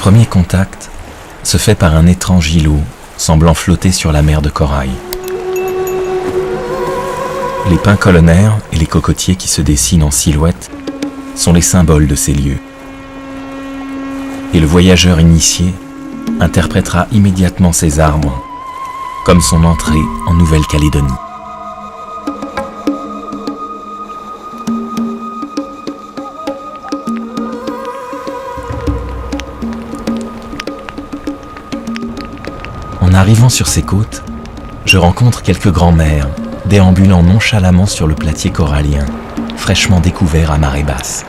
premier contact se fait par un étrange îlot semblant flotter sur la mer de corail. Les pins colonnaires et les cocotiers qui se dessinent en silhouette sont les symboles de ces lieux. Et le voyageur initié interprétera immédiatement ces arbres comme son entrée en Nouvelle-Calédonie. En arrivant sur ces côtes, je rencontre quelques grands-mères déambulant nonchalamment sur le platier corallien, fraîchement découvert à marée basse.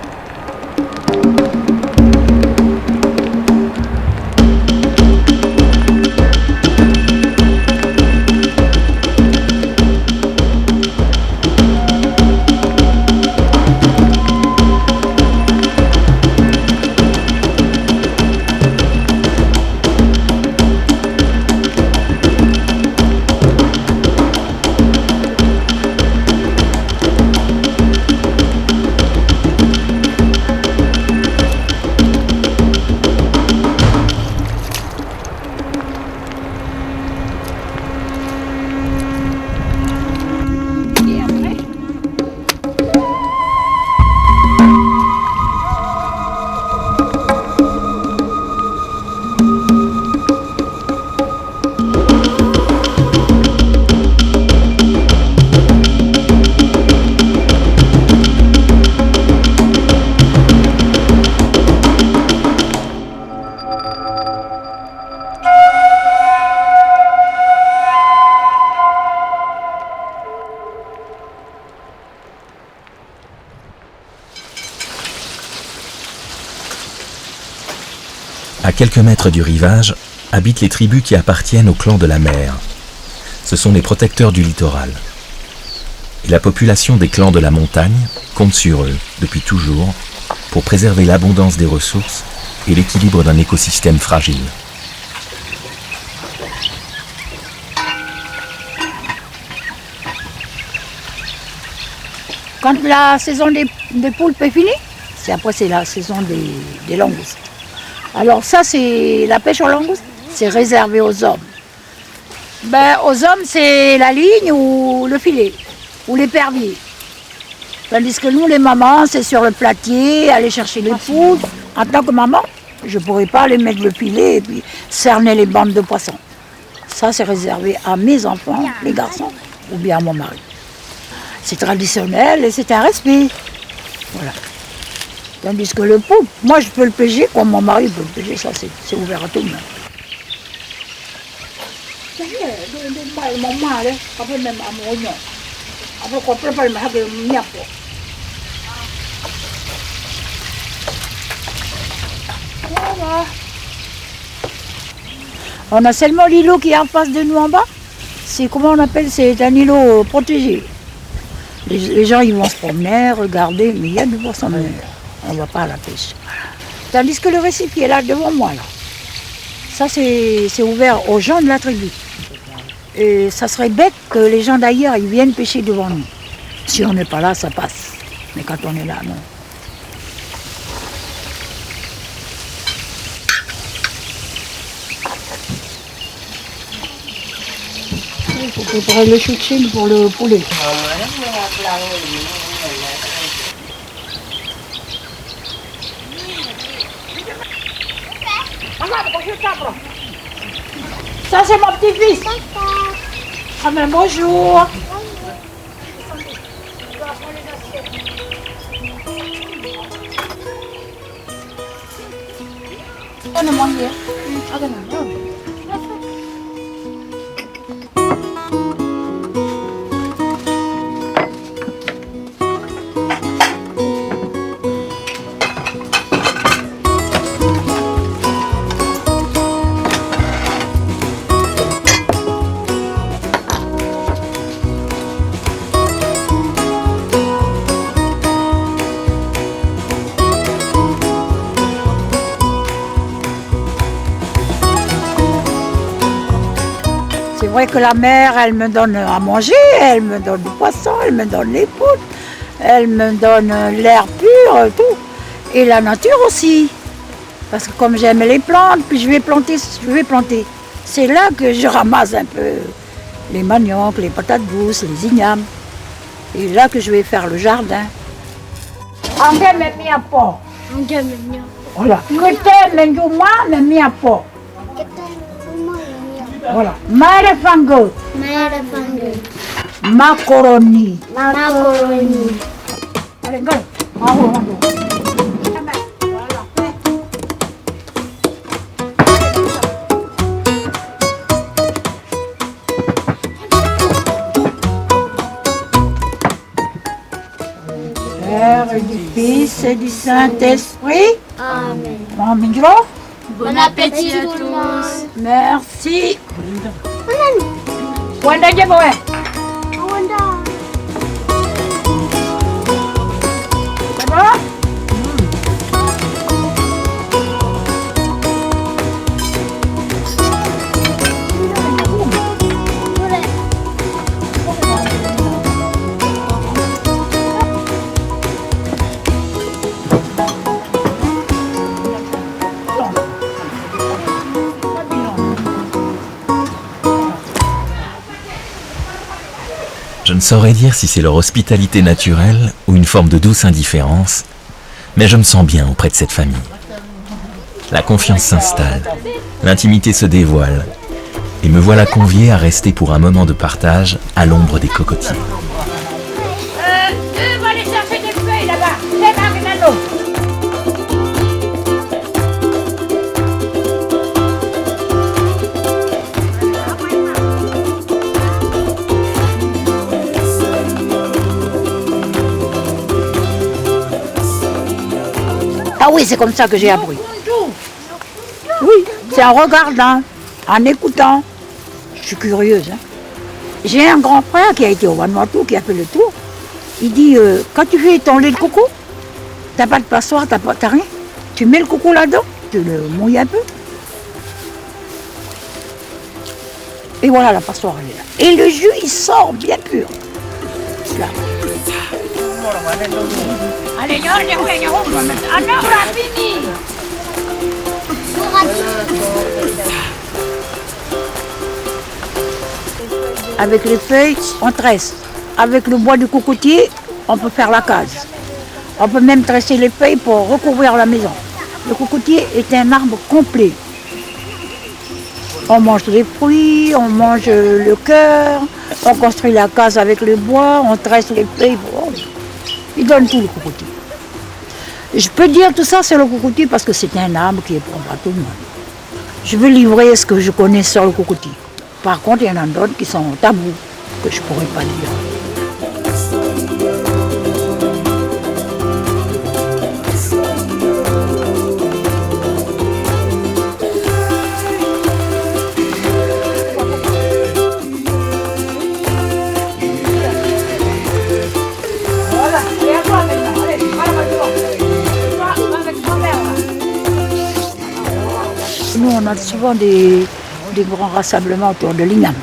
À quelques mètres du rivage, habitent les tribus qui appartiennent au clan de la mer. Ce sont les protecteurs du littoral. Et la population des clans de la montagne compte sur eux, depuis toujours, pour préserver l'abondance des ressources et l'équilibre d'un écosystème fragile. Quand la saison des poulpes est finie, c'est la saison des langoustes. Alors ça, c'est la pêche aux langoustes, c'est réservé aux hommes. Aux hommes, c'est la ligne ou le filet, ou l'épervier. Tandis que nous, les mamans, c'est sur le platier, aller chercher les poulpes. En tant que maman, je ne pourrais pas aller mettre le filet et puis cerner les bandes de poissons. Ça, c'est réservé à mes enfants, les garçons, ou bien à mon mari. C'est traditionnel et c'est un respect. Voilà. Tandis que le poulpe, moi je peux le pêcher comme mon mari peut le pêcher, ça c'est ouvert à tout le monde. On a seulement l'îlot qui est en face de nous en bas. C'est comment on appelle, c'est un îlot protégé. Les gens ils vont se promener, regarder, mais il y a du poisson mer. On ne va pas à la pêche. Tandis que le récif est là devant moi, là. Ça, c'est ouvert aux gens de la tribu. Et ça serait bête que les gens d'ailleurs ils viennent pêcher devant nous. Si on n'est pas là, ça passe. Mais quand on est là, non. Il faut préparer le chouchine pour le poulet. Ça c'est mon petit-fils. Ah mais bonjour. On a mangé. C'est vrai que la mer, elle me donne à manger, elle me donne du poisson, elle me donne les poules, elle me donne l'air pur, tout. Et la nature aussi. Parce que comme j'aime les plantes, puis je vais planter. C'est là que je ramasse un peu les maniocs, les patates douces, les ignames. Et là que je vais faire le jardin. Ange me mia po. Voilà. Que me njuma me mia po. Voilà. Mare fango. Macaroni. Allez, go. Et du Fils et du Saint-Esprit. Amen. Bon appétit à tous. Merci. Wanda Jeboe. Ça va? Je ne saurais dire si c'est leur hospitalité naturelle ou une forme de douce indifférence, mais je me sens bien auprès de cette famille. La confiance s'installe, l'intimité se dévoile, et me voilà convié à rester pour un moment de partage à l'ombre des cocotiers. On va aller chercher des feuilles là-bas. C'est Marinano. Ah oui, c'est comme ça que j'ai appris. Oui, c'est en regardant, en écoutant. Je suis curieuse. Hein. J'ai un grand frère qui a été au Vanuatu, qui a fait le tour. Il dit, quand tu fais ton lait de coco, t'as pas de passoire, t'as rien. Tu mets le coco là-dedans, tu le mouilles un peu. Et voilà, la passoire, elle est là. Et le jus, il sort bien pur. Là. Allez, on a fini. Avec les feuilles, on tresse. Avec le bois du cocotier, on peut faire la case. On peut même tresser les feuilles pour recouvrir la maison. Le cocotier est un arbre complet. On mange les fruits, on mange le cœur, on construit la case avec le bois, on tresse les feuilles. Bon, il donne tout le cocotier. Je peux dire tout ça sur le cocotier parce que c'est un arbre qui est propre à tout le monde. Je veux livrer ce que je connais sur le cocotier. Par contre, il y en a d'autres qui sont tabous, que je ne pourrais pas dire. Nous, on a souvent des grands rassemblements autour de l'INAM.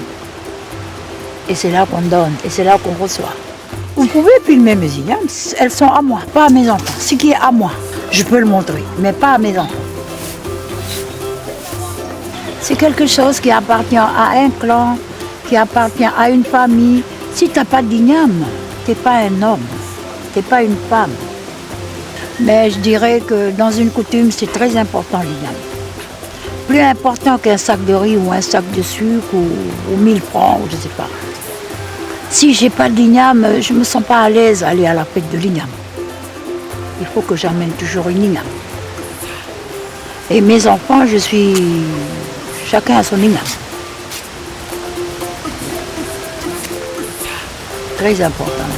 Et c'est là qu'on donne, et c'est là qu'on reçoit. Vous pouvez filmer mes INAM, elles sont à moi, pas à mes enfants. Ce qui est à moi, je peux le montrer, mais pas à mes enfants. C'est quelque chose qui appartient à un clan, qui appartient à une famille. Si tu n'as pas d'INAM, tu n'es pas un homme, tu n'es pas une femme. Mais je dirais que dans une coutume, c'est très important l'INAM. Plus important qu'un sac de riz ou un sac de sucre ou 1000 francs, ou je ne sais pas. Si je n'ai pas d'igname, je ne me sens pas à l'aise à aller à la fête de l'igname. Il faut que j'amène toujours une igname. Et mes enfants, chacun a son igname. Très important l'igname.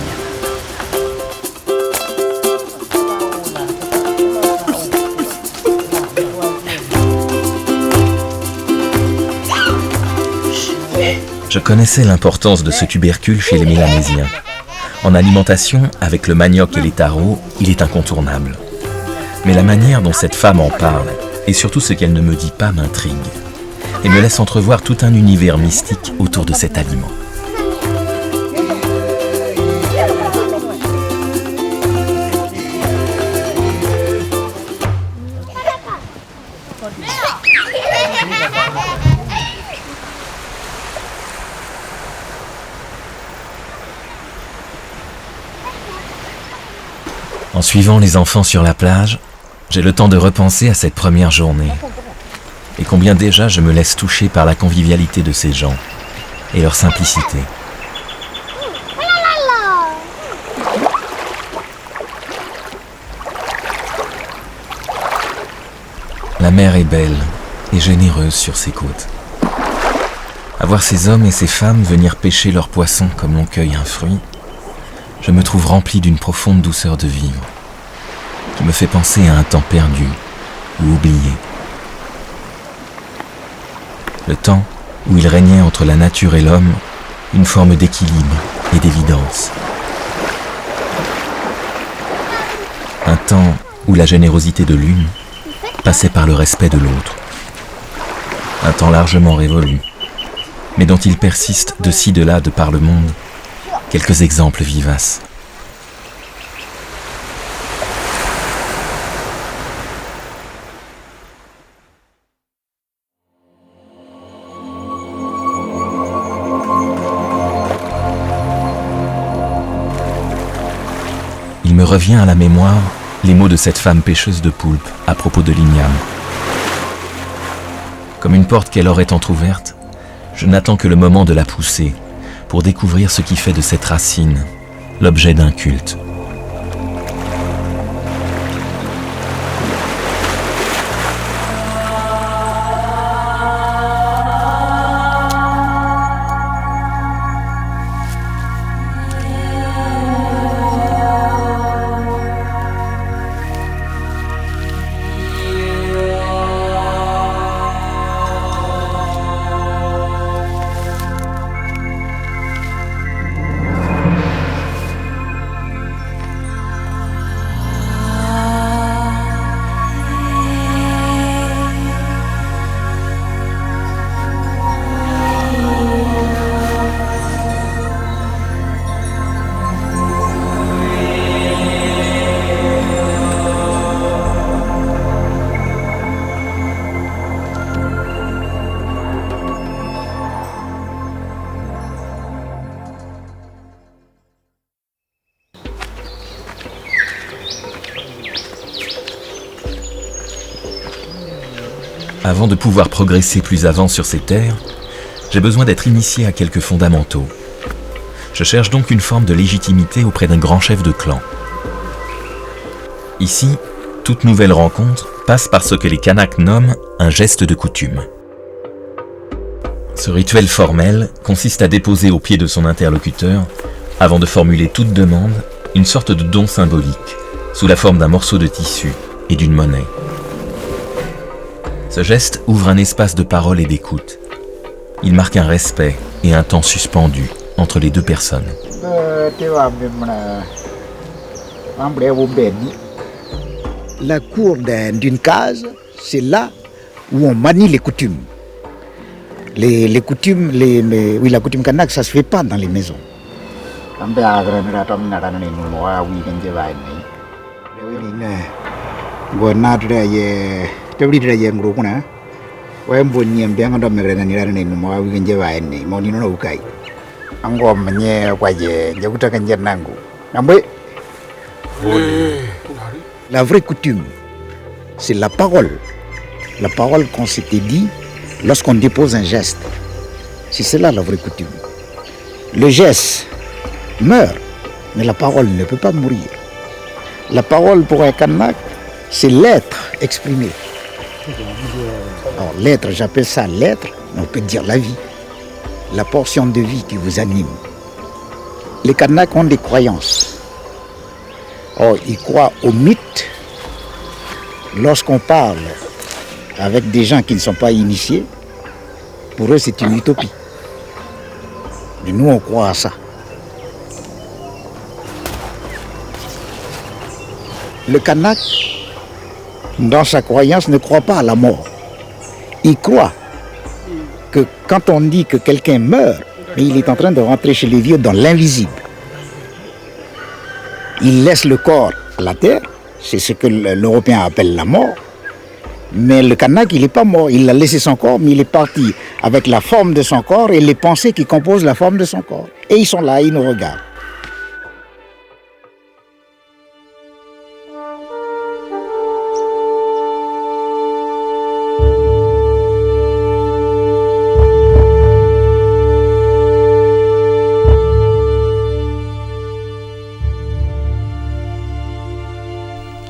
Je connaissais l'importance de ce tubercule chez les Mélanésiens. En alimentation, avec le manioc et les tarots, il est incontournable. Mais la manière dont cette femme en parle, et surtout ce qu'elle ne me dit pas, m'intrigue, et me laisse entrevoir tout un univers mystique autour de cet aliment. En suivant les enfants sur la plage, j'ai le temps de repenser à cette première journée. Et combien déjà je me laisse toucher par la convivialité de ces gens et leur simplicité. La mer est belle et généreuse sur ses côtes. À voir ces hommes et ces femmes venir pêcher leurs poissons comme l'on cueille un fruit, je me trouve rempli d'une profonde douceur de vivre, qui me fait penser à un temps perdu ou oublié. Le temps où il régnait entre la nature et l'homme une forme d'équilibre et d'évidence. Un temps où la générosité de l'une passait par le respect de l'autre. Un temps largement révolu, mais dont il persiste de ci de là de par le monde quelques exemples vivaces. Il me revient à la mémoire les mots de cette femme pêcheuse de poulpes à propos de l'igname. Comme une porte qu'elle aurait entr'ouverte, je n'attends que le moment de la pousser pour découvrir ce qui fait de cette racine l'objet d'un culte. Avant de pouvoir progresser plus avant sur ces terres, j'ai besoin d'être initié à quelques fondamentaux. Je cherche donc une forme de légitimité auprès d'un grand chef de clan. Ici, toute nouvelle rencontre passe par ce que les Kanaks nomment un geste de coutume. Ce rituel formel consiste à déposer aux pieds de son interlocuteur, avant de formuler toute demande, une sorte de don symbolique, sous la forme d'un morceau de tissu et d'une monnaie. Ce geste ouvre un espace de parole et d'écoute. Il marque un respect et un temps suspendu entre les deux personnes. La cour d'une case, c'est là où on manie les coutumes. Les coutumes, oui, la coutume kanak, ça ne se fait pas dans les maisons. La vraie coutume, c'est la parole. La parole qu'on s'était dit lorsqu'on dépose un geste. C'est cela la vraie coutume. Le geste meurt, mais la parole ne peut pas mourir. La parole pour un Kanak, c'est l'être exprimé. Alors l'être, j'appelle ça l'être, on peut dire la vie, la portion de vie qui vous anime. Les Kanaks ont des croyances. Or, ils croient au mythe. Lorsqu'on parle avec des gens qui ne sont pas initiés, pour eux c'est une utopie. Mais nous on croit à ça. Le Kanak, dans sa croyance, ne croit pas à la mort. Il croit que quand on dit que quelqu'un meurt, il est en train de rentrer chez les vieux dans l'invisible. Il laisse le corps à la terre, c'est ce que l'Européen appelle la mort. Mais le Kanak, il n'est pas mort, il a laissé son corps, mais il est parti avec la forme de son corps et les pensées qui composent la forme de son corps. Et ils sont là, ils nous regardent.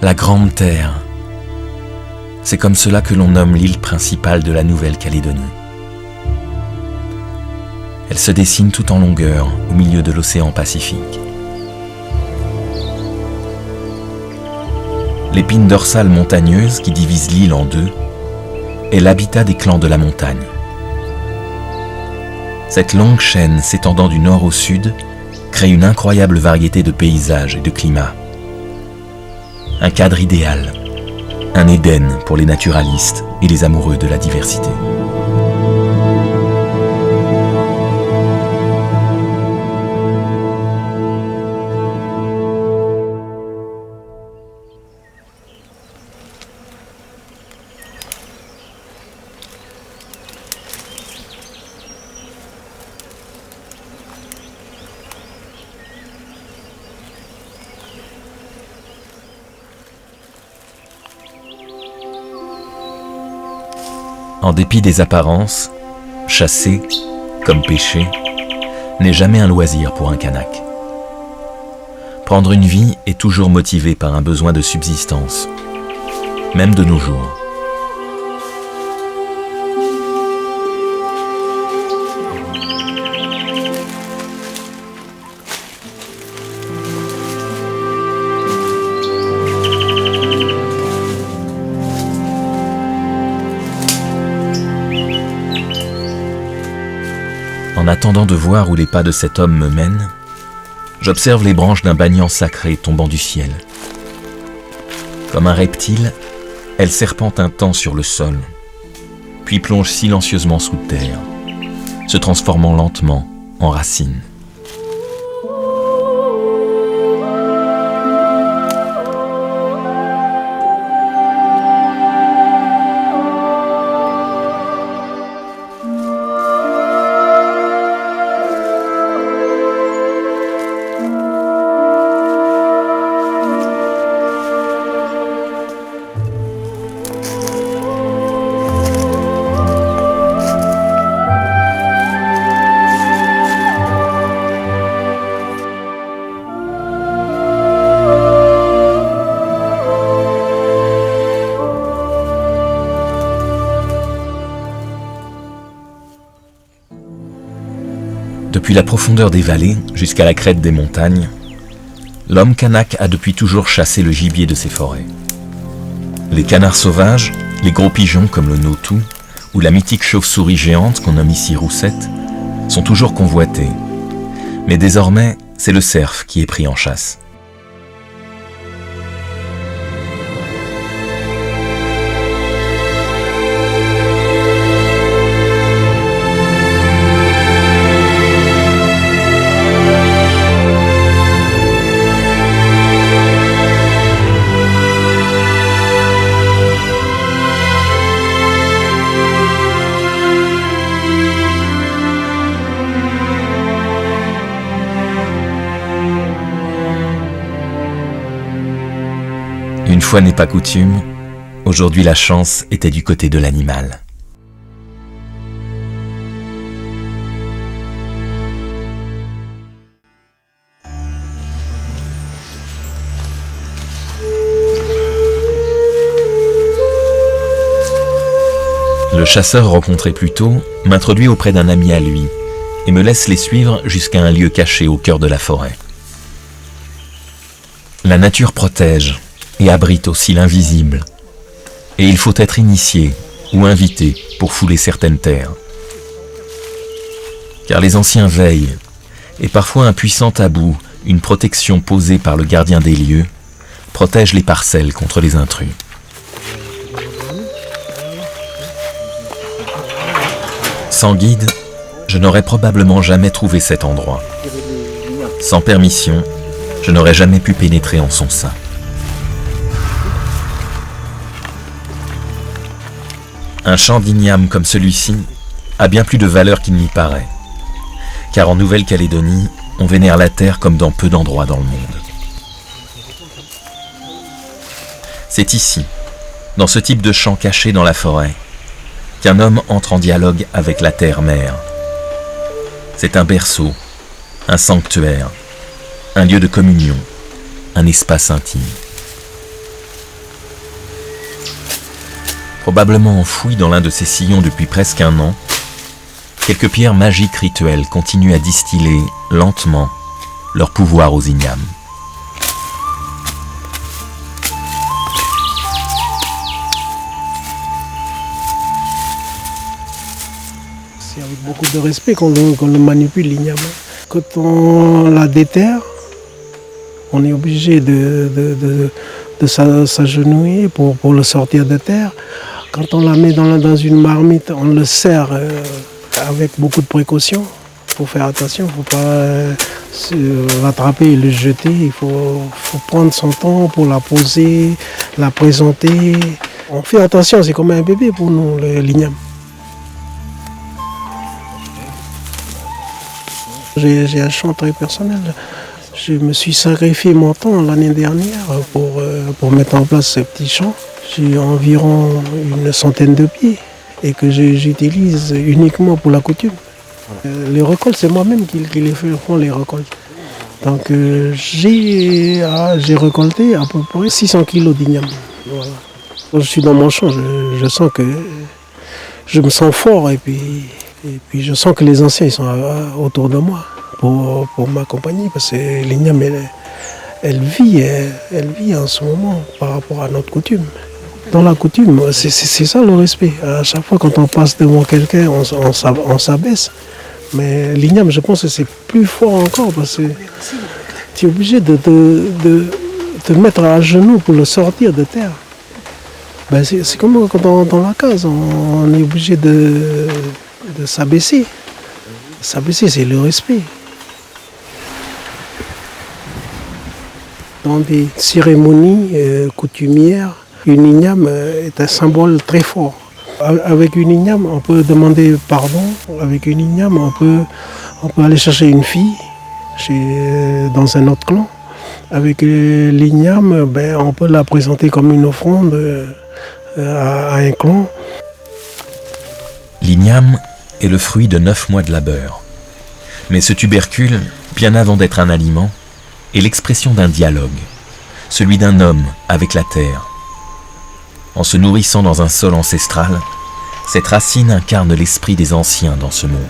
La Grande Terre. C'est comme cela que l'on nomme l'île principale de la Nouvelle-Calédonie. Elle se dessine tout en longueur au milieu de l'océan Pacifique. L'épine dorsale montagneuse qui divise l'île en deux est l'habitat des clans de la montagne. Cette longue chaîne s'étendant du nord au sud crée une incroyable variété de paysages et de climats. Un cadre idéal, un Éden pour les naturalistes et les amoureux de la diversité. En dépit des apparences, chasser, comme pêcher, n'est jamais un loisir pour un Kanak. Prendre une vie est toujours motivé par un besoin de subsistance, même de nos jours. En attendant de voir où les pas de cet homme me mènent, j'observe les branches d'un banyan sacré tombant du ciel. Comme un reptile, elle serpente un temps sur le sol, puis plonge silencieusement sous terre, se transformant lentement en racine. Depuis la profondeur des vallées jusqu'à la crête des montagnes, l'homme Kanak a depuis toujours chassé le gibier de ses forêts. Les canards sauvages, les gros pigeons comme le notou ou la mythique chauve-souris géante qu'on nomme ici roussette sont toujours convoités. Mais désormais, c'est le cerf qui est pris en chasse. Une fois n'est pas coutume, aujourd'hui la chance était du côté de l'animal. Le chasseur rencontré plus tôt m'introduit auprès d'un ami à lui et me laisse les suivre jusqu'à un lieu caché au cœur de la forêt. La nature protège et abrite aussi l'invisible. Et il faut être initié ou invité pour fouler certaines terres. Car les anciens veillent, et parfois un puissant tabou, une protection posée par le gardien des lieux, protège les parcelles contre les intrus. Sans guide, je n'aurais probablement jamais trouvé cet endroit. Sans permission, je n'aurais jamais pu pénétrer en son sein. Un champ d'igname comme celui-ci a bien plus de valeur qu'il n'y paraît, car en Nouvelle-Calédonie, on vénère la terre comme dans peu d'endroits dans le monde. C'est ici, dans ce type de champ caché dans la forêt, qu'un homme entre en dialogue avec la terre-mère. C'est un berceau, un sanctuaire, un lieu de communion, un espace intime. Probablement enfouies dans l'un de ces sillons depuis presque un an, quelques pierres magiques rituelles continuent à distiller lentement leur pouvoir aux ignames. C'est avec beaucoup de respect qu'on le manipule, l'igname. Quand on la déterre, on est obligé de s'agenouiller pour le sortir de terre. Quand on la met dans une marmite, on le serre avec beaucoup de précautions. Il faut faire attention, il ne faut pas l'attraper et le jeter. Il faut prendre son temps pour la poser, la présenter. On fait attention, c'est comme un bébé pour nous, l'igname. J'ai un champ très personnel. Je me suis sacrifié mon temps l'année dernière pour mettre en place ce petit champ. J'ai environ une centaine de pieds et que j'utilise uniquement pour la coutume. Les récoltes, c'est moi-même qui les font les récoltes. Donc j'ai récolté à peu près 600 kilos d'igname. Voilà. Quand je suis dans mon champ, je sens que je me sens fort et puis je sens que les anciens ils sont autour de moi pour m'accompagner parce que l'igname elle vit en ce moment par rapport à notre coutume. Dans la coutume, c'est ça le respect. À chaque fois quand on passe devant quelqu'un, on s'abaisse. Mais l'igname, je pense que c'est plus fort encore parce que tu es obligé de te mettre à genoux pour le sortir de terre. Ben c'est comme quand dans la case, on est obligé de s'abaisser. S'abaisser, c'est le respect. Dans des cérémonies coutumières, une igname est un symbole très fort. Avec une igname, on peut demander pardon. Avec une igname, on peut aller chercher une fille dans un autre clan. Avec l'igname, on peut la présenter comme une offrande à un clan. L'igname est le fruit de 9 mois de labeur. Mais ce tubercule, bien avant d'être un aliment, est l'expression d'un dialogue, celui d'un homme avec la terre. En se nourrissant dans un sol ancestral, cette racine incarne l'esprit des anciens dans ce monde.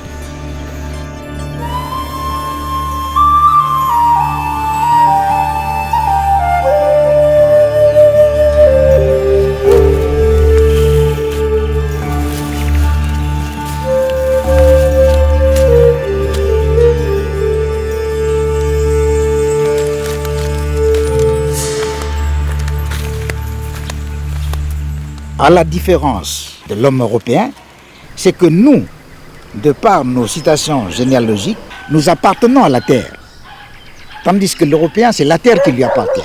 À la différence de l'homme européen, c'est que nous, de par nos citations généalogiques, nous appartenons à la terre. Tandis que l'Européen, c'est la terre qui lui appartient.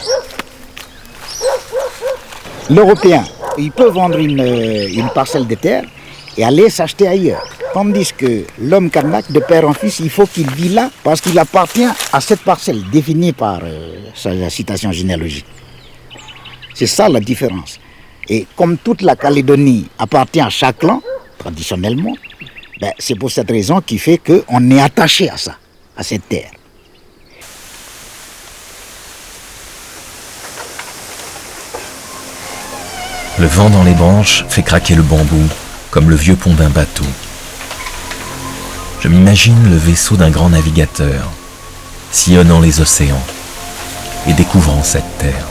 L'Européen, il peut vendre une parcelle de terre et aller s'acheter ailleurs. Tandis que l'homme kanak, de père en fils, il faut qu'il vit là parce qu'il appartient à cette parcelle définie par sa citation généalogique. C'est ça la différence. Et comme toute la Calédonie appartient à chaque clan, traditionnellement, c'est pour cette raison qui fait qu'on est attaché à ça, à cette terre. Le vent dans les branches fait craquer le bambou, comme le vieux pont d'un bateau. Je m'imagine le vaisseau d'un grand navigateur, sillonnant les océans et découvrant cette terre.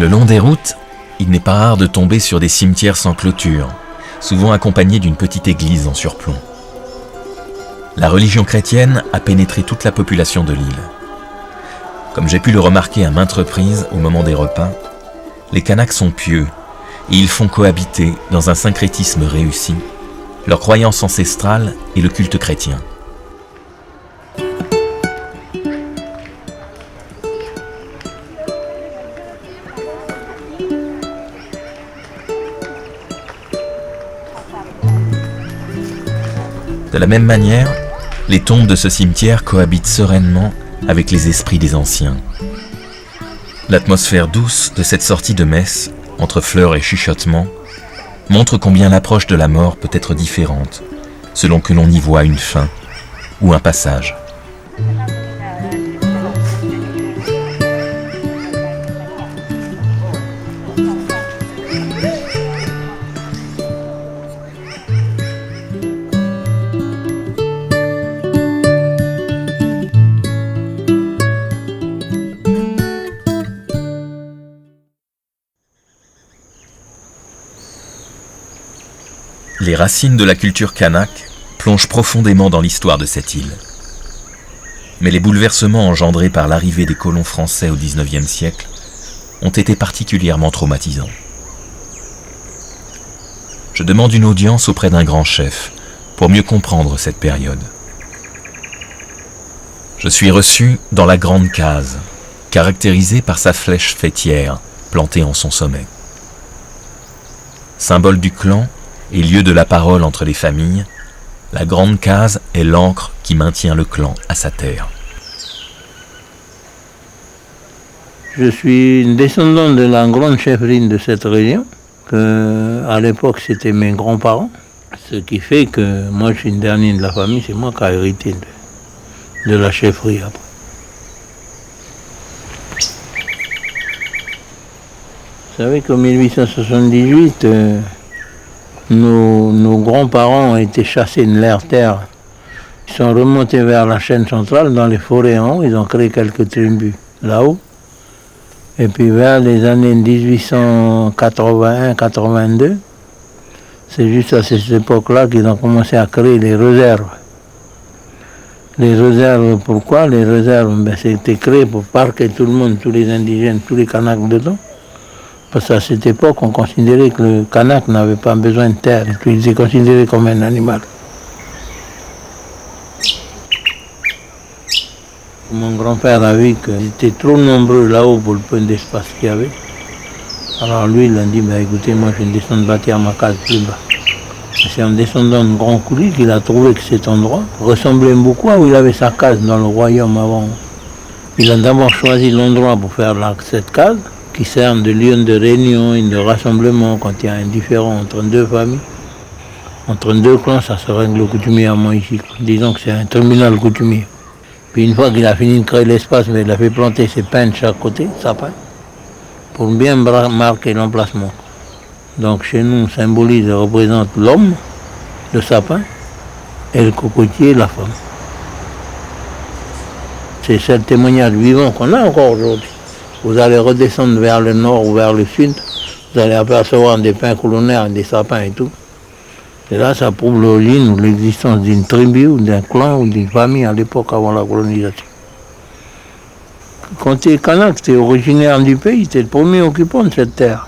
Le long des routes, il n'est pas rare de tomber sur des cimetières sans clôture, souvent accompagnés d'une petite église en surplomb. La religion chrétienne a pénétré toute la population de l'île. Comme j'ai pu le remarquer à maintes reprises au moment des repas, les Kanaks sont pieux et ils font cohabiter, dans un syncrétisme réussi, leur croyance ancestrale et le culte chrétien. De la même manière, les tombes de ce cimetière cohabitent sereinement avec les esprits des anciens. L'atmosphère douce de cette sortie de messe, entre fleurs et chuchotements, montre combien l'approche de la mort peut être différente, selon que l'on y voit une fin ou un passage. Les racines de la culture kanak plongent profondément dans l'histoire de cette île. Mais les bouleversements engendrés par l'arrivée des colons français au XIXe siècle ont été particulièrement traumatisants. Je demande une audience auprès d'un grand chef pour mieux comprendre cette période. Je suis reçu dans la grande case, caractérisée par sa flèche fêtière plantée en son sommet. Symbole du clan et lieu de la parole entre les familles, la grande case est l'ancre qui maintient le clan à sa terre. Je suis une descendante de la grande chefferie de cette région, que à l'époque c'était mes grands-parents, ce qui fait que moi je suis une dernière de la famille, c'est moi qui ai hérité de la chefferie après. Vous savez qu'en 1878, nos grands-parents ont été chassés de leur terre. Ils sont remontés vers la chaîne centrale, dans les forêts en haut, ils ont créé quelques tribus là-haut. Et puis vers les années 1881-82, c'est juste à cette époque-là qu'ils ont commencé à créer les réserves. Les réserves, pourquoi? Les réserves, c'était créé pour parquer tout le monde, tous les indigènes, tous les Kanaks dedans. Parce qu'à cette époque, on considérait que le Kanak n'avait pas besoin de terre, et puis il était considéré comme un animal. Mon grand-père a vu qu'ils étaient trop nombreux là-haut pour le peu d'espace qu'il y avait. Alors lui, il a dit, écoutez, moi je vais descendre bâtir ma case plus bas. C'est en descendant de Grand Coulis qu'il a trouvé que cet endroit ressemblait beaucoup à où il avait sa case dans le royaume avant. Il a d'abord choisi l'endroit pour faire cette case, qui sert de lieu de réunion et de rassemblement quand il y a un différend entre deux familles. Entre deux clans, ça se règle coutumièrement ici. Disons que c'est un tribunal coutumier. Puis une fois qu'il a fini de créer l'espace, il a fait planter ses pins de chaque côté, sapins, pour bien marquer l'emplacement. Donc chez nous, on symbolise et représente l'homme, le sapin, et le cocotier, la femme. C'est ce témoignage vivant qu'on a encore aujourd'hui. Vous allez redescendre vers le nord ou vers le sud, vous allez apercevoir des pins colonnaires, des sapins et tout. Et là, ça prouve l'origine ou l'existence d'une tribu ou d'un clan ou d'une famille à l'époque avant la colonisation. Quand tu es Kanak, tu es originaire du pays, tu es le premier occupant de cette terre.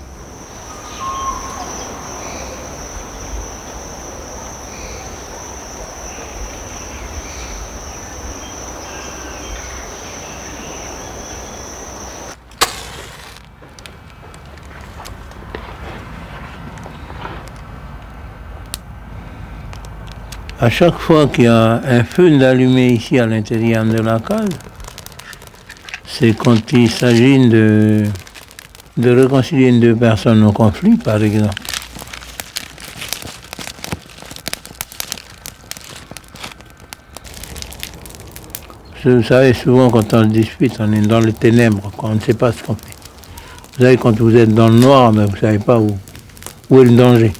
À chaque fois qu'il y a un feu d'allumé ici à l'intérieur de la case, c'est quand il s'agit de réconcilier deux personnes au conflit, par exemple. Vous savez, souvent quand on se dispute, on est dans les ténèbres, quand on ne sait pas ce qu'on fait. Vous savez, quand vous êtes dans le noir, mais vous ne savez pas où est le danger.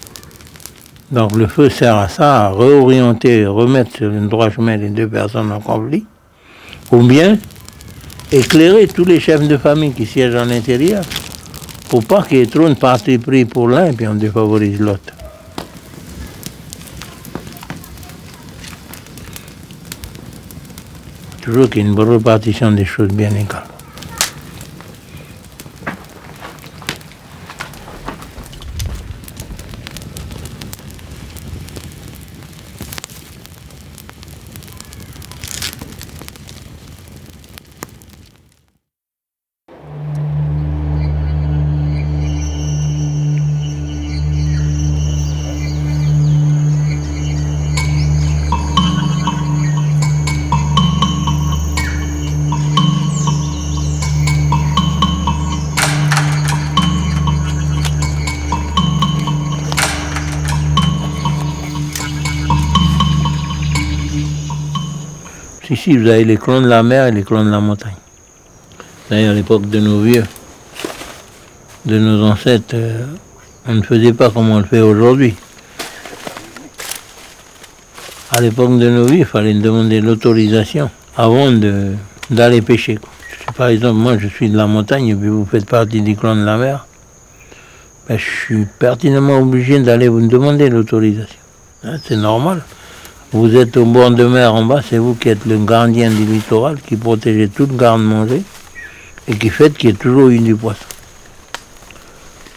Donc le feu sert à ça, à réorienter, remettre sur le droit chemin les deux personnes en conflit, ou bien éclairer tous les chefs de famille qui siègent à l'intérieur Pour pas qu'il y ait trop de parti pris pour l'un et puis on défavorise l'autre. Toujours qu'il y ait une bonne répartition des choses bien égales. Ici, vous avez les clans de la mer et les clans de la montagne. D'ailleurs, à l'époque de nos vieux, de nos ancêtres, on ne faisait pas comme on le fait aujourd'hui. À l'époque de nos vieux, il fallait demander l'autorisation avant d'aller pêcher. Par exemple, moi, je suis de la montagne et puis vous faites partie du clan de la mer. Ben, je suis pertinemment obligé d'aller vous demander l'autorisation. Hein, c'est normal. Vous êtes au bord de mer en bas, c'est vous qui êtes le gardien du littoral, qui protégez toute garde-manger et qui fait qu'il y ait toujours eu du poisson.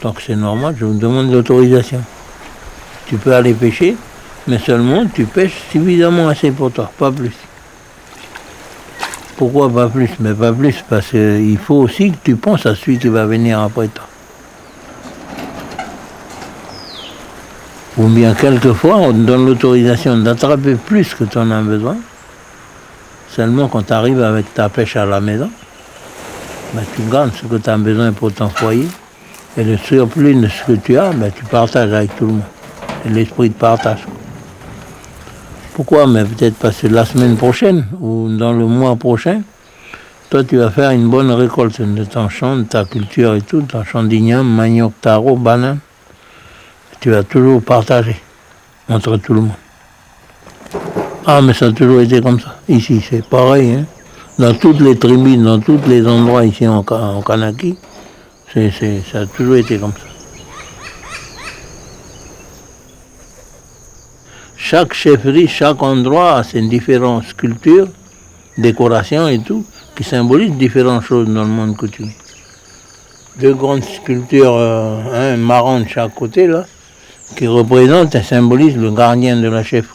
Donc c'est normal, je vous demande l'autorisation. Tu peux aller pêcher, mais seulement tu pêches suffisamment assez pour toi, pas plus. Pourquoi pas plus? Mais pas plus, parce qu'il faut aussi que tu penses à celui qui va venir après toi. Ou bien quelquefois, on te donne l'autorisation d'attraper plus que tu en as besoin. Seulement quand tu arrives avec ta pêche à la maison, ben, tu gardes ce que tu as besoin pour ton foyer. Et le surplus de ce que tu as, ben, tu partages avec tout le monde. C'est l'esprit de partage. Pourquoi? Mais peut-être parce que la semaine prochaine ou dans le mois prochain, toi tu vas faire une bonne récolte de ton champ, de ta culture et tout, ton champ d'igname, manioc, taro, banane. Tu vas toujours partager entre tout le monde. Ah, mais ça a toujours été comme ça. Ici, c'est pareil. Hein. Dans toutes les tribus, dans tous les endroits ici en Kanaki, ça a toujours été comme ça. Chaque chefferie, chaque endroit a ses différentes sculptures, décorations et tout, qui symbolisent différentes choses dans le monde coutumier. Deux grandes sculptures, un marron de chaque côté, là, qui représente et symbolise le gardien de la chefferie.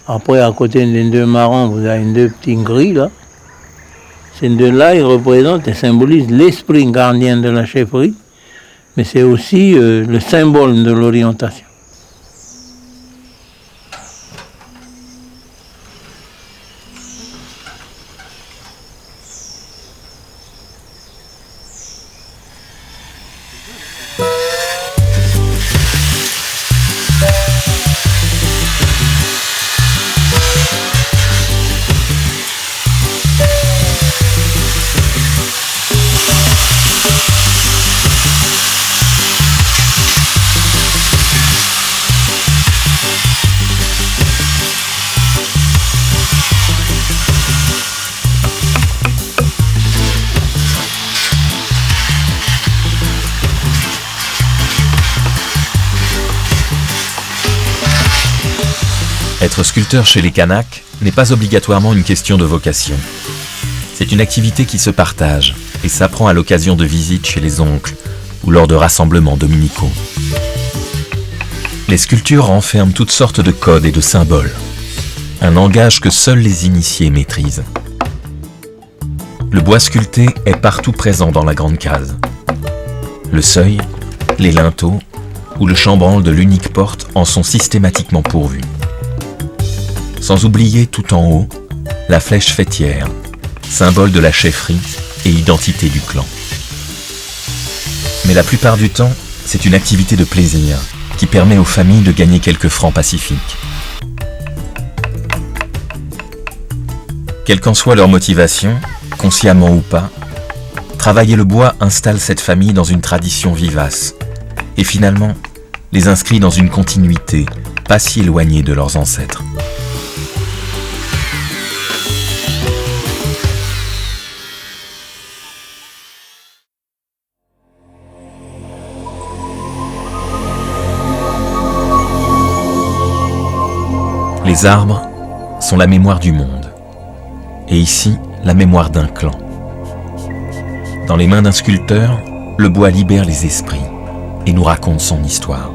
Après, à côté des deux marrons, vous avez deux petits gris, là. Ces deux-là, ils représentent et symbolisent l'esprit gardien de la chefferie, mais c'est aussi le symbole de l'orientation. Être sculpteur chez les Kanaks n'est pas obligatoirement une question de vocation. C'est une activité qui se partage et s'apprend à l'occasion de visites chez les oncles ou lors de rassemblements dominicaux. Les sculptures renferment toutes sortes de codes et de symboles, un langage que seuls les initiés maîtrisent. Le bois sculpté est partout présent dans la grande case. Le seuil, les linteaux ou le chambranle de l'unique porte en sont systématiquement pourvus. Sans oublier tout en haut, la flèche fêtière, symbole de la chefferie et identité du clan. Mais la plupart du temps, c'est une activité de plaisir qui permet aux familles de gagner quelques francs pacifiques. Quelle qu'en soit leur motivation, consciemment ou pas, travailler le bois installe cette famille dans une tradition vivace et finalement les inscrit dans une continuité pas si éloignée de leurs ancêtres. Les arbres sont la mémoire du monde. Et ici, la mémoire d'un clan. Dans les mains d'un sculpteur, le bois libère les esprits et nous raconte son histoire.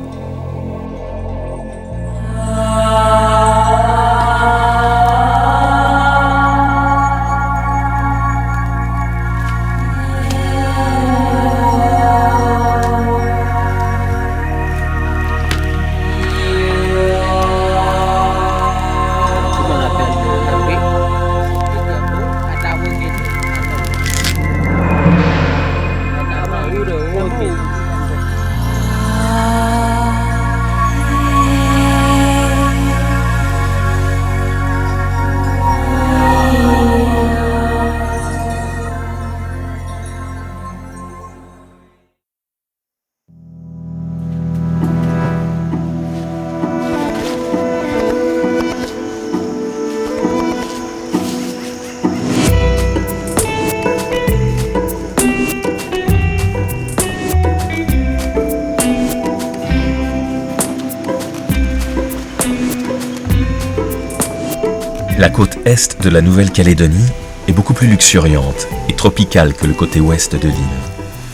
La côte est de la Nouvelle-Calédonie est beaucoup plus luxuriante et tropicale que le côté ouest de l'île,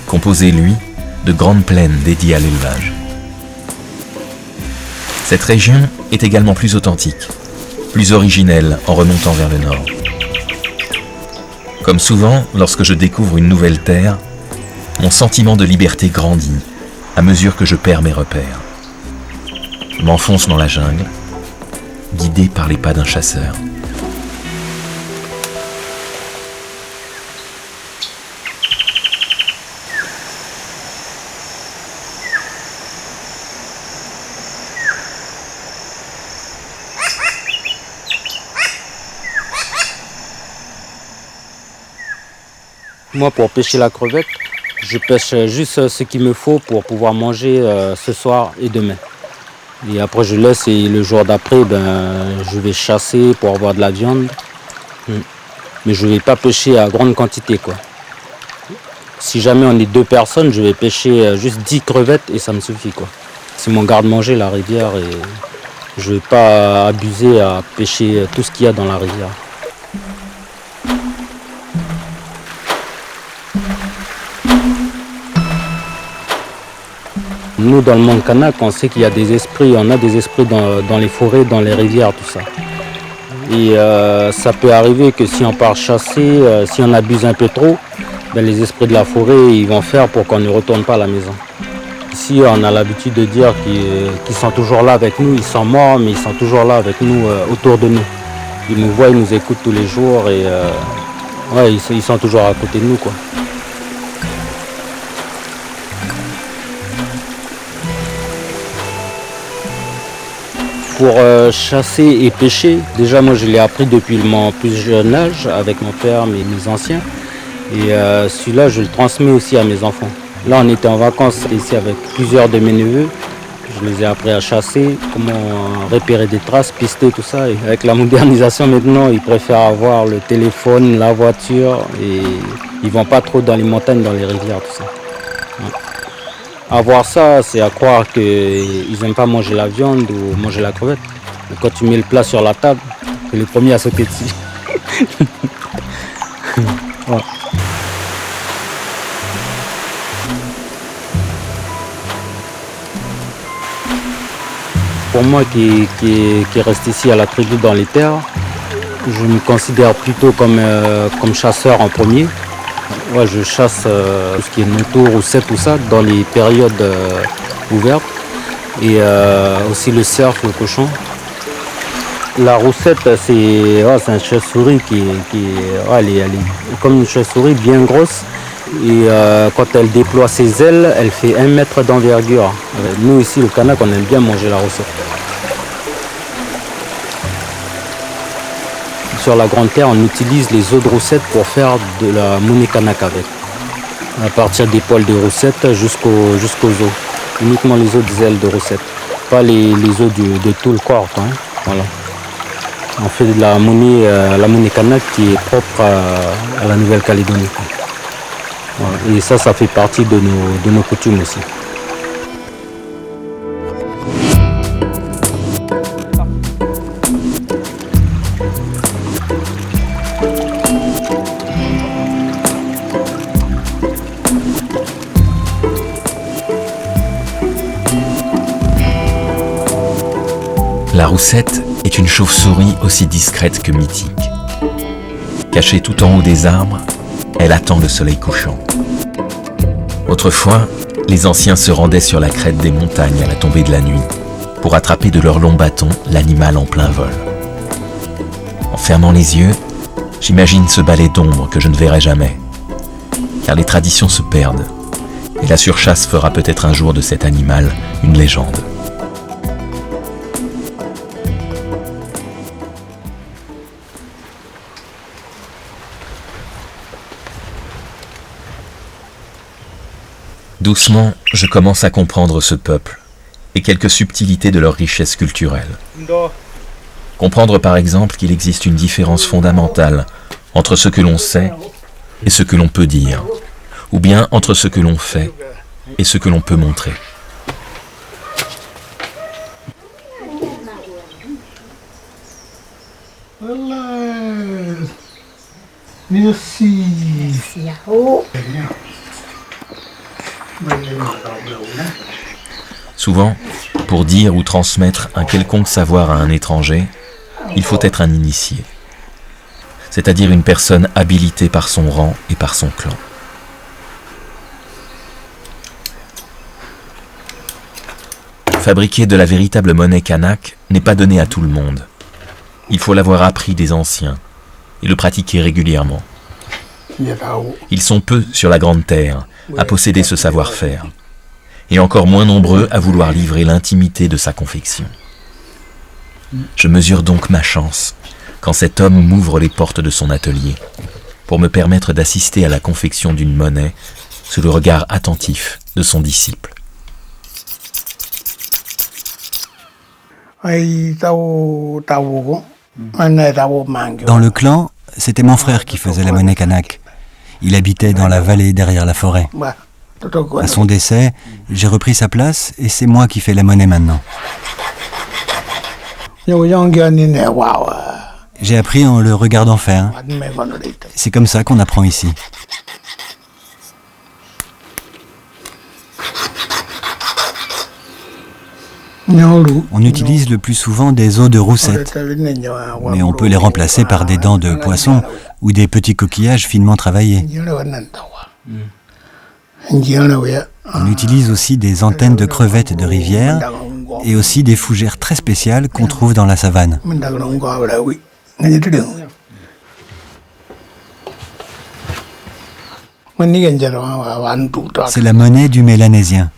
composé, lui, de grandes plaines dédiées à l'élevage. Cette région est également plus authentique, plus originelle en remontant vers le nord. Comme souvent, lorsque je découvre une nouvelle terre, mon sentiment de liberté grandit à mesure que je perds mes repères. Je m'enfonce dans la jungle, guidé par les pas d'un chasseur. Moi, pour pêcher la crevette, je pêche juste ce qu'il me faut pour pouvoir manger ce soir et demain. Et après, je laisse et le jour d'après, je vais chasser pour avoir de la viande. Mais je ne vais pas pêcher à grande quantité, quoi. Si jamais on est 2 personnes, je vais pêcher juste 10 crevettes et ça me suffit, quoi. C'est mon garde-manger, la rivière, et je ne vais pas abuser à pêcher tout ce qu'il y a dans la rivière. Nous, dans le monde kanak, on sait qu'il y a des esprits, on a des esprits dans les forêts, dans les rivières, tout ça. Et ça peut arriver que si on part chasser, si on abuse un peu trop, les esprits de la forêt, ils vont faire pour qu'on ne retourne pas à la maison. Ici, on a l'habitude de dire qu'ils sont toujours là avec nous, ils sont morts, mais ils sont toujours là avec nous, autour de nous. Ils nous voient, ils nous écoutent tous les jours et ouais, ils sont toujours à côté de nous, quoi. Pour chasser et pêcher, déjà moi je l'ai appris depuis mon plus jeune âge avec mon père, mes anciens. Et celui-là je le transmets aussi à mes enfants. Là on était en vacances ici avec plusieurs de mes neveux. Je les ai appris à chasser, comment repérer des traces, pister, tout ça. Et avec la modernisation maintenant, ils préfèrent avoir le téléphone, la voiture et ils vont pas trop dans les montagnes, dans les rivières, tout ça. Ouais. Avoir ça, c'est à croire qu'ils n'aiment pas manger la viande ou manger la crevette. Et quand tu mets le plat sur la table, c'est le premier à sauter dessus. Ouais. Pour moi qui reste ici à la tribu dans les terres, je me considère plutôt comme chasseur en premier. Ouais, je chasse tout ce qui est moto, roussette, tout ça, dans les périodes ouvertes. Et aussi le cerf, le cochon. La roussette, c'est un chauve-souris elle est comme une chauve-souris bien grosse. Et quand elle déploie ses ailes, elle fait 1 mètre d'envergure. Nous ici, au Kanak, on aime bien manger la roussette. Sur la Grande Terre, on utilise les os de roussette pour faire de la monnaie kanak avec. À partir des poils de roussette jusqu'aux os. Uniquement les os des ailes de roussette. Pas les os de tout le corps. Hein. Voilà. On fait de la monnaie kanak qui est propre à la Nouvelle-Calédonie. Voilà. Et ça fait partie de nos coutumes aussi. La roussette est une chauve-souris aussi discrète que mythique. Cachée tout en haut des arbres, elle attend le soleil couchant. Autrefois, les anciens se rendaient sur la crête des montagnes à la tombée de la nuit pour attraper de leurs longs bâtons l'animal en plein vol. En fermant les yeux, j'imagine ce balai d'ombre que je ne verrai jamais. Car les traditions se perdent, et la surchasse fera peut-être un jour de cet animal une légende. Doucement, je commence à comprendre ce peuple et quelques subtilités de leur richesse culturelle. Comprendre par exemple qu'il existe une différence fondamentale entre ce que l'on sait et ce que l'on peut dire, ou bien entre ce que l'on fait et ce que l'on peut montrer. Merci. Souvent, pour dire ou transmettre un quelconque savoir à un étranger, il faut être un initié, c'est-à-dire une personne habilitée par son rang et par son clan. Fabriquer de la véritable monnaie kanak n'est pas donné à tout le monde. Il faut l'avoir appris des anciens et le pratiquer régulièrement. Ils sont peu sur la Grande Terre à posséder ce savoir-faire, et encore moins nombreux à vouloir livrer l'intimité de sa confection. Je mesure donc ma chance quand cet homme m'ouvre les portes de son atelier pour me permettre d'assister à la confection d'une monnaie sous le regard attentif de son disciple. Dans le clan, c'était mon frère qui faisait la monnaie kanak. Il habitait dans la vallée derrière la forêt. À son décès, j'ai repris sa place et c'est moi qui fais la monnaie maintenant. J'ai appris en le regardant faire. C'est comme ça qu'on apprend ici. On utilise le plus souvent des os de roussette, mais on peut les remplacer par des dents de poisson ou des petits coquillages finement travaillés. On utilise aussi des antennes de crevettes de rivière et aussi des fougères très spéciales qu'on trouve dans la savane. C'est la monnaie du Mélanésien.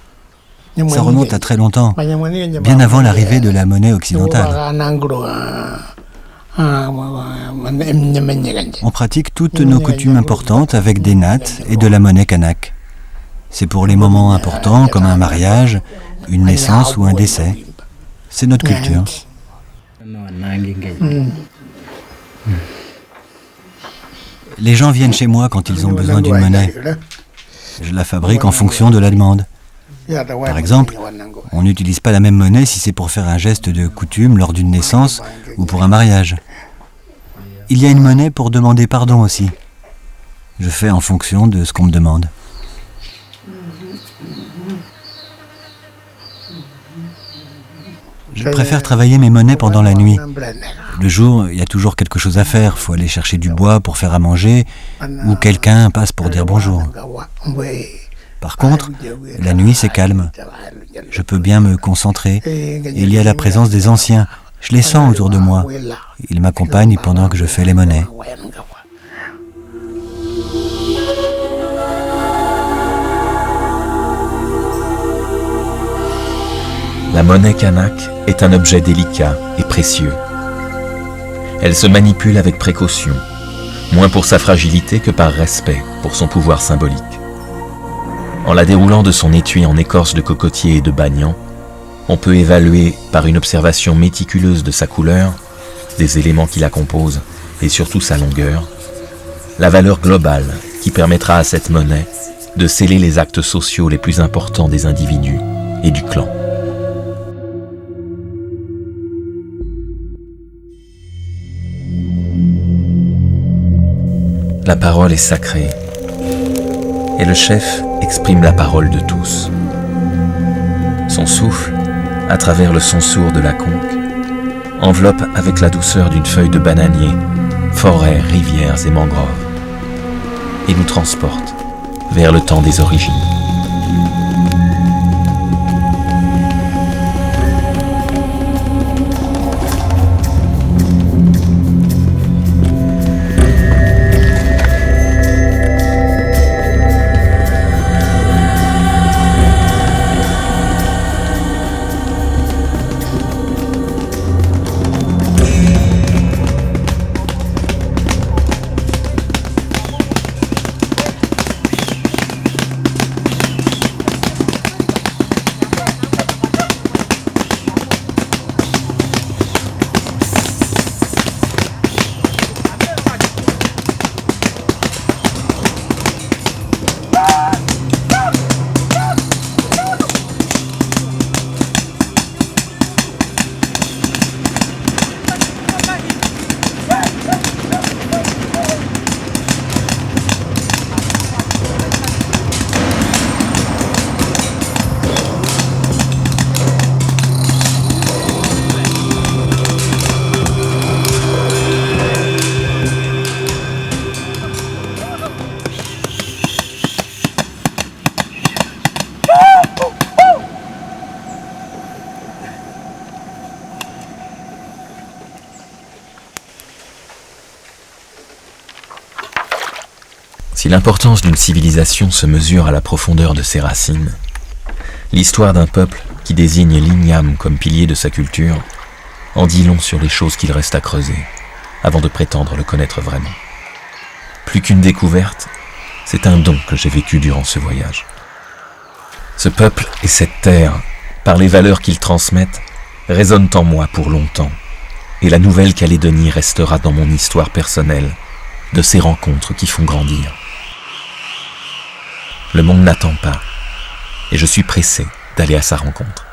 Ça remonte à très longtemps, bien avant l'arrivée de la monnaie occidentale. On pratique toutes nos coutumes importantes avec des nattes et de la monnaie kanak. C'est pour les moments importants comme un mariage, une naissance ou un décès. C'est notre culture. Les gens viennent chez moi quand ils ont besoin d'une monnaie. Je la fabrique en fonction de la demande. Par exemple, on n'utilise pas la même monnaie si c'est pour faire un geste de coutume lors d'une naissance ou pour un mariage. Il y a une monnaie pour demander pardon aussi. Je fais en fonction de ce qu'on me demande. Je préfère travailler mes monnaies pendant la nuit. Le jour, il y a toujours quelque chose à faire. Il faut aller chercher du bois pour faire à manger ou quelqu'un passe pour dire bonjour. Par contre, la nuit, c'est calme. Je peux bien me concentrer. Il y a la présence des anciens. Je les sens autour de moi. Ils m'accompagnent pendant que je fais les monnaies. La monnaie kanak est un objet délicat et précieux. Elle se manipule avec précaution, moins pour sa fragilité que par respect pour son pouvoir symbolique. En la déroulant de son étui en écorce de cocotier et de banyan, on peut évaluer par une observation méticuleuse de sa couleur, des éléments qui la composent et surtout sa longueur, la valeur globale qui permettra à cette monnaie de sceller les actes sociaux les plus importants des individus et du clan. La parole est sacrée et le chef exprime la parole de tous. Son souffle, à travers le son sourd de la conque, enveloppe avec la douceur d'une feuille de bananier, forêts, rivières et mangroves, et nous transporte vers le temps des origines. Si l'importance d'une civilisation se mesure à la profondeur de ses racines, l'histoire d'un peuple qui désigne l'igname comme pilier de sa culture en dit long sur les choses qu'il reste à creuser avant de prétendre le connaître vraiment. Plus qu'une découverte, c'est un don que j'ai vécu durant ce voyage. Ce peuple et cette terre, par les valeurs qu'ils transmettent, résonnent en moi pour longtemps, et la Nouvelle-Calédonie restera dans mon histoire personnelle de ces rencontres qui font grandir. Le monde n'attend pas, et je suis pressé d'aller à sa rencontre.